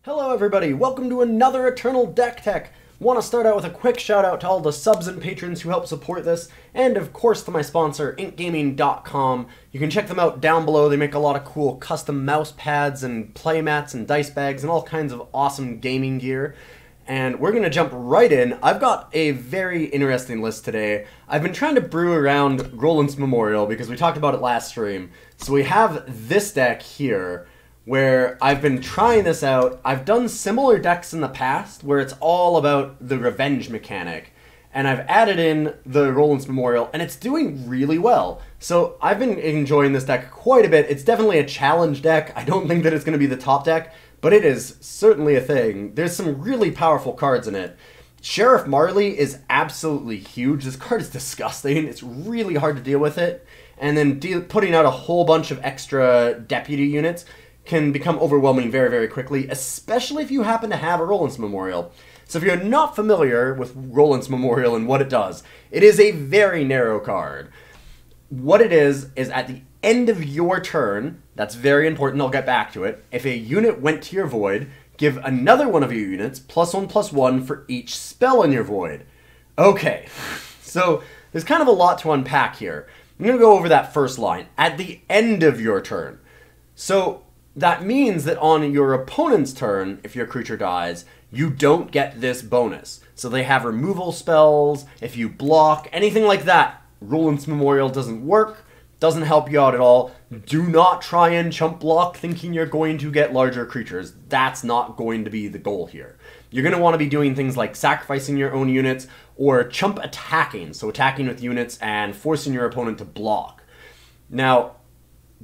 Hello everybody, welcome to another Eternal Deck Tech. Want to start out with a quick shout out to all the subs and patrons who help support this, and of course to my sponsor, inkgaming.com. You can check them out down below. They make a lot of cool custom mouse pads and playmats and dice bags and all kinds of awesome gaming gear. And we're going to jump right in. I've got a very interesting list today. I've been trying to brew around Roland's Memorial because we talked about it last stream. So we have this deck here, where I've been trying this out. I've done similar decks in the past where it's all about the revenge mechanic, and I've added in the Roland's Memorial, and it's doing really well. So I've been enjoying this deck quite a bit. It's definitely a challenge deck. I don't think that it's going to be the top deck, but it is certainly a thing. There's some really powerful cards in it. Sheriff Marley is absolutely huge. This card is disgusting. It's really hard to deal with it. And then putting out a whole bunch of extra deputy units can become overwhelming very, very quickly, especially if you happen to have a Roland's Memorial. So if you're not familiar with Roland's Memorial and what it does, it is a very narrow card. What it is at the end of your turn, that's very important, I'll get back to it, if a unit went to your void, give another one of your units +1/+1 for each spell in your void. Okay, so there's kind of a lot to unpack here. I'm going to go over that first line, at the end of your turn. So that means that on your opponent's turn, if your creature dies, you don't get this bonus. So they have removal spells, if you block, anything like that. Roland's Memorial doesn't work, doesn't help you out at all. Do not try and chump block thinking you're going to get larger creatures. That's not going to be the goal here. You're going to want to be doing things like sacrificing your own units or chump attacking, so attacking with units and forcing your opponent to block. Now,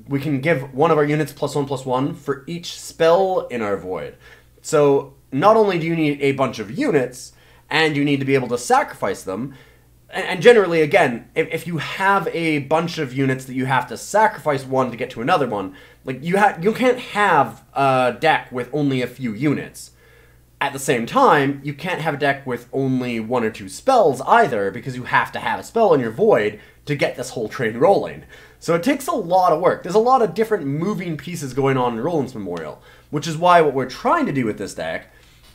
we can give one of our units +1/+1 for each spell in our void. So not only do you need a bunch of units, and you need to be able to sacrifice them, and generally, again, if you have a bunch of units that you have to sacrifice one to get to another one, like you can't have a deck with only a few units. At the same time, you can't have a deck with only 1 or 2 spells either, because you have to have a spell in your void to get this whole train rolling. So it takes a lot of work. There's a lot of different moving pieces going on in Roland's Memorial, which is why what we're trying to do with this deck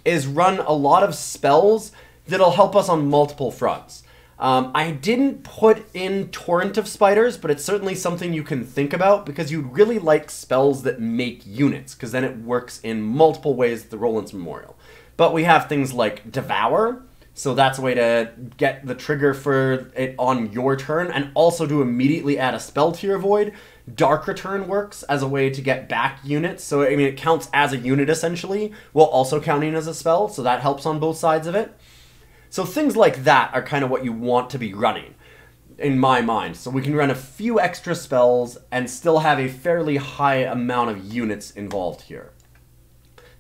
is run a lot of spells that'll help us on multiple fronts. I didn't put in Torrent of Spiders, but it's certainly something you can think about because you'd really like spells that make units, because then it works in multiple ways with the Roland's Memorial. But we have things like Devour, so that's a way to get the trigger for it on your turn, and also to immediately add a spell to your void. Dark Return works as a way to get back units, so I mean it counts as a unit essentially, while also counting as a spell, so that helps on both sides of it. So things like that are kind of what you want to be running, in my mind. So we can run a few extra spells and still have a fairly high amount of units involved here.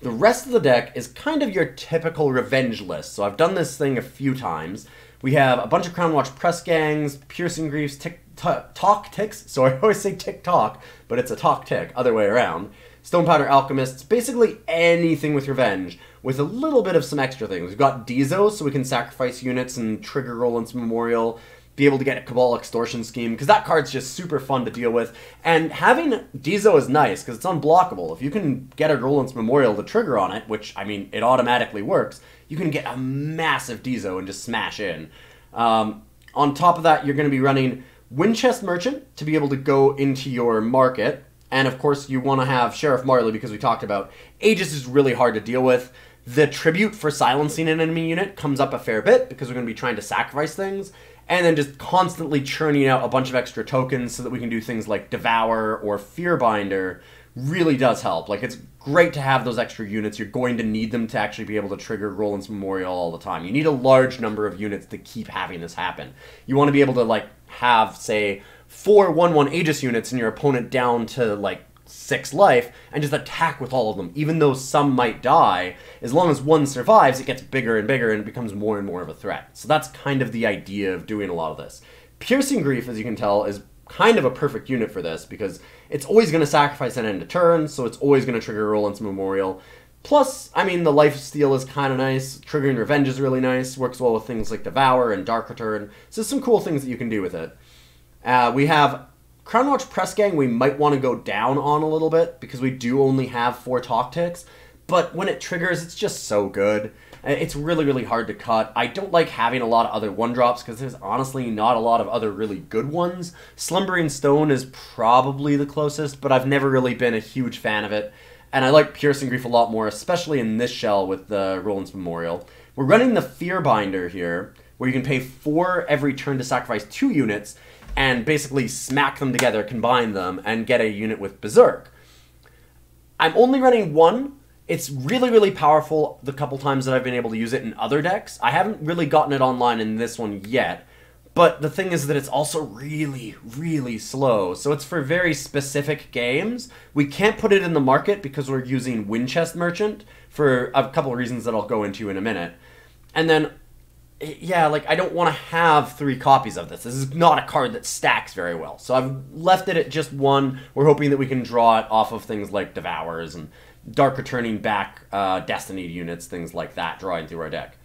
The rest of the deck is kind of your typical revenge list. So I've done this thing a few times. We have a bunch of Crownwatch press gangs, piercing griefs, Tock ticks. So I always say tick-tock, but it's a Tock tick, other way around. Stonepowder alchemists, basically anything with revenge, with a little bit of some extra things. We've got Dizo, so we can sacrifice units and trigger Roland's Memorial, be able to get a Cabal extortion scheme, because that card's just super fun to deal with. And having Dizo is nice, because it's unblockable. If you can get a Roland's Memorial to trigger on it, which, I mean, it automatically works, you can get a massive Dizo and just smash in. On top of that, you're going to be running Winchest Merchant to be able to go into your market. And of course, you want to have Sheriff Marley, because we talked about Aegis is really hard to deal with. The tribute for silencing an enemy unit comes up a fair bit, because we're going to be trying to sacrifice things. And then just constantly churning out a bunch of extra tokens so that we can do things like Devour or Fearbinder really does help. Like, it's great to have those extra units. You're going to need them to actually be able to trigger Roland's Memorial all the time. You need a large number of units to keep having this happen. You want to be able to, like, have, say, 4 1/1 Aegis units and your opponent down to, like, 6 life, and just attack with all of them. Even though some might die, as long as one survives, it gets bigger and bigger, and it becomes more and more of a threat. So that's kind of the idea of doing a lot of this. Piercing Grief, as you can tell, is kind of a perfect unit for this, because it's always going to sacrifice an end of turn, so it's always going to trigger Roland's Memorial. Plus, I mean, the lifesteal is kind of nice, triggering Revenge is really nice, works well with things like Devour and Dark Return, so some cool things that you can do with it. We have Crownwatch Press Gang we might want to go down on a little bit, because we do only have 4 Tock ticks, but when it triggers, it's just so good. It's really, really hard to cut. I don't like having a lot of other 1-drops because there's honestly not a lot of other really good ones. Slumbering Stone is probably the closest, but I've never really been a huge fan of it. And I like Piercing Grief a lot more, especially in this shell with the Roland's Memorial. We're running the Fearbinder here, where you can pay 4 every turn to sacrifice 2 units and basically smack them together, combine them, and get a unit with Berserk. I'm only running 1. It's really, really powerful the couple times that I've been able to use it in other decks. I haven't really gotten it online in this one yet, but the thing is that it's also really, really slow. So it's for very specific games. We can't put it in the market because we're using Winchest Merchant for a couple of reasons that I'll go into in a minute. And then, yeah, like, I don't want to have 3 copies of this. This is not a card that stacks very well. So I've left it at just 1. We're hoping that we can draw it off of things like Devours and Dark Returning back Destiny units, things like that, drawing through our deck.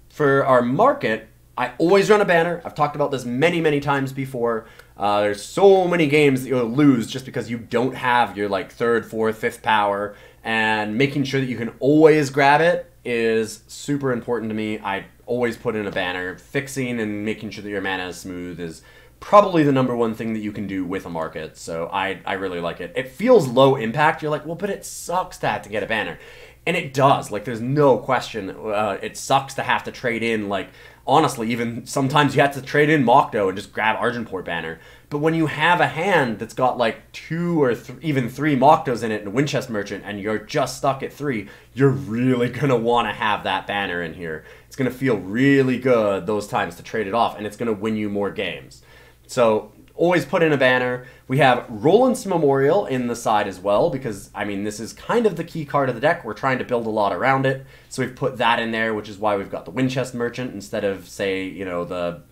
For our market, I always run a banner. I've talked about this many, many times before. There's so many games that you'll lose just because you don't have your, like, 3rd, 4th, 5th power, and making sure that you can always grab it is super important to me. I always put in a banner. Fixing and making sure that your mana is smooth is probably the #1 thing that you can do with a market, so I really like it. It feels low impact. You're like, well, but it sucks to have to get a banner. And it does. Like, there's no question. It sucks to have to trade in, like, honestly, even sometimes you have to trade in Makto and just grab Argenport banner. But when you have a hand that's got, like, 2 or even 3 Maktos in it and a Winchest Merchant, and you're just stuck at 3, you're really going to want to have that banner in here. It's going to feel really good those times to trade it off, and it's going to win you more games. So always put in a banner. We have Roland's Memorial in the side as well because, I mean, this is kind of the key card of the deck. We're trying to build a lot around it. So we've put that in there, which is why we've got the Winchest Merchant instead of, say, you know, the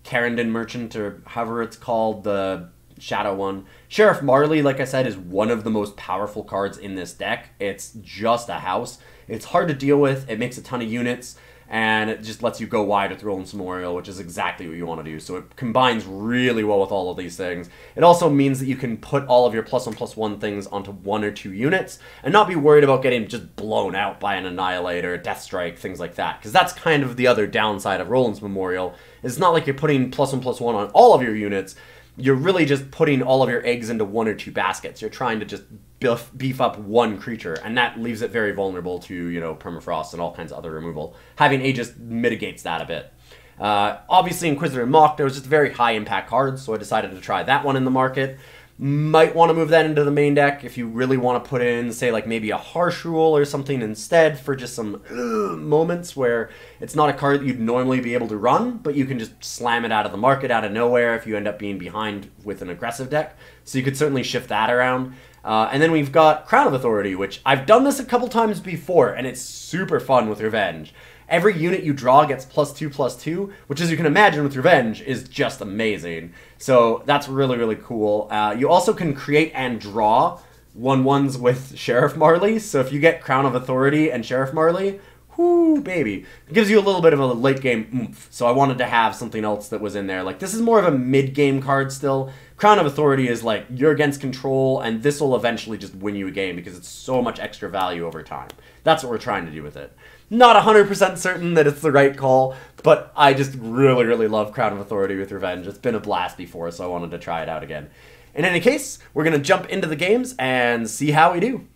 Carandon Merchant or however it's called, the Shadow one. Sheriff Marley, like I said, is one of the most powerful cards in this deck. It's just a house. It's hard to deal with. It makes a ton of units. And it just lets you go wide with Roland's Memorial, which is exactly what you want to do. So it combines really well with all of these things. It also means that you can put all of your +1/+1 things onto 1 or 2 units and not be worried about getting just blown out by an Annihilator, Deathstrike, things like that. Because that's kind of the other downside of Roland's Memorial. It's not like you're putting +1/+1 on all of your units. You're really just putting all of your eggs into 1 or 2 baskets. You're trying to just beef up 1 creature, and that leaves it very vulnerable to, you know, permafrost and all kinds of other removal. Having Aegis mitigates that a bit. Obviously, Inquisitor and Makto is just very high impact cards, so I decided to try that one in the market. Might want to move that into the main deck if you really want to put in, say, like maybe a Harsh Rule or something instead for just some moments where it's not a card that you'd normally be able to run, but you can just slam it out of the market out of nowhere if you end up being behind with an aggressive deck. So you could certainly shift that around. And then we've got Crown of Authority, which I've done this a couple times before, and it's super fun with Revenge. Every unit you draw gets +2/+2, which, as you can imagine with Revenge, is just amazing. So that's really, really cool. You also can create and draw 1/1s with Sheriff Marley. So if you get Crown of Authority and Sheriff Marley, whoo, baby. It gives you a little bit of a late game oomph. So I wanted to have something else that was in there. Like, this is more of a mid-game card still. Crown of Authority is like, you're against control, and this will eventually just win you a game because it's so much extra value over time. That's what we're trying to do with it. Not 100% certain that it's the right call, but I just really, really love Crown of Authority with Revenge. It's been a blast before, so I wanted to try it out again. In any case, we're going to jump into the games and see how we do.